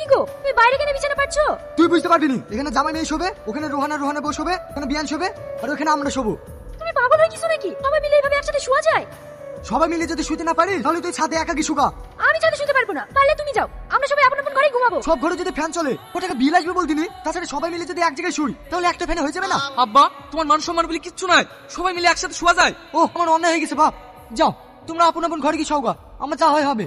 কি গো, তুমি বাইরে কেন বিছানা পাচ্ছো? তুই বুঝতে পারবি নি, এখানে জামাই মেয়ে শোবে, ওখানে রোহানা বউ শোবে, ওখানে বিয়ান শোবে, আর ওখানে আমরা শোবো। তুমি পাগল হয়ে কিছু নাকি? সবাই মিলে এইভাবে একসাথে শোয়া যায়? সবাই মিলে যদি শুতে না পারি তাহলে তুই ছাদে একাকি শুকা। আমি ছাদে শুতে পারবো না, পারলে তুমি যাও, আমরা সবাই আপন আপন ঘরেই ঘুমাবো। সব ঘরে যদি ফ্যান চলে ওটাকে বিল আসবে বলতিনি। তাছাড়া সবাই মিলে যদি এক জায়গায় শুই তাহলে একটা ফ্যানে হয়ে যাবে না? আব্বা, তোমার মান সম্মান বলে কিচ্ছু নাই, সবাই মিলে একসাথে শোয়া যায়। ও আমার অন্যায় হয়ে গেছে বাপ। যাও তোমরা আপন আপন ঘরে কি শোগা, আমার যা হয় হবে।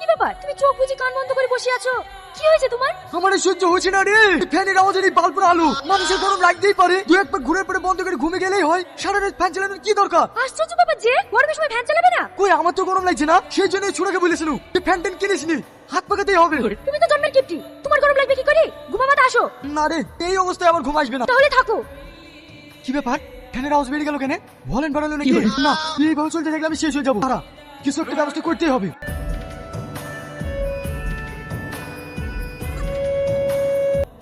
কি ব্যাপার, তুমি চোখ বুজে কান বন্ধ করে বসে আছো? কি হয়েছে তোমার? আমার আর সহ্য হচ্ছে না রে, ফ্যানের আওয়াজে এই বাল্বের আলো, মানুষের গরম লাগতেই পারে। দু একবার ঘুরে পরে বন্ধ করে ঘুমে গেলেই হয়, সারা রাত ফ্যান চালানোর কি দরকার? আশ্চর্য ব্যাপার যে গরমের সময় ফ্যান চালাবে না। কই আমার তো গরম লাগছে না, সেই জন্য ছুড়াকে বলেছিল ফ্যান টেন কিনিস নি, হাত পাকাতেই হবে। তুমি তো জন্মের কিপটি, তোমার গরম লাগবে কি করে? ঘুমাবাতে আসো। না রে, এই অবস্থায় আমার ঘুম আসবে না। তাহলে থাকো। কি ব্যাপার, ফ্যানের আওয়াজ বেড়ে গেল কেন? ভলেন বাড়ালো নাকি? না, এইভাবে চলতে থাকলে আমি শেষ হয়ে যাবো। তারা কিছু একটা ব্যবস্থা করতেই হবে।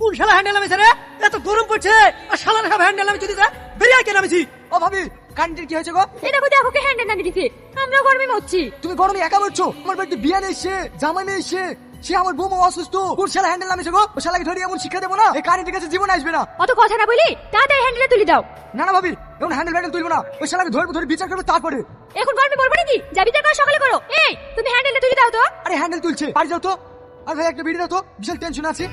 কোন শালা হ্যান্ডেল নামেছে রে? এত গরম পড়ছে আর শালা না হ্যান্ডেল নামে যদি বেরিয়ে কে নামেছি? ও ভাবি, কারেন্টের কি হয়েছে গো? এই দেখো দেখো কে হ্যান্ডেল নামিয়ে দিছে। আমরা গরমে মরছি। তুমি গরমে একা মরছো, আমার বাড়িতে বিয়ান এসে জামাই মেয়ে এসে, সে আমার বৌমা অসুস্থ, কোন শালা হ্যান্ডেল নামেছে গো? ও শালাকে ধরে এমন শিক্ষা দেবো না, এই কারেন্টের কাছে জীবন আসবে না। অত কথা না বলি তাড়াতাড়ি হ্যান্ডেলে তুলে দাও। না না ভাবি, এমন হ্যান্ডেল তুলবো না, ওই শালাকে ধরে বিচার করবো তারপরে। এখন গরমে বলবো নাকি? যা বিচার করো সকালে করো। এই তুমি হ্যান্ডেলটা তুলে দাও তো। আরে হ্যান্ডেল তুলছে, বাড়ি যাও তো। আর ভাই একটা বিড়ি দাও তো, বিশাল টেনশন আছে।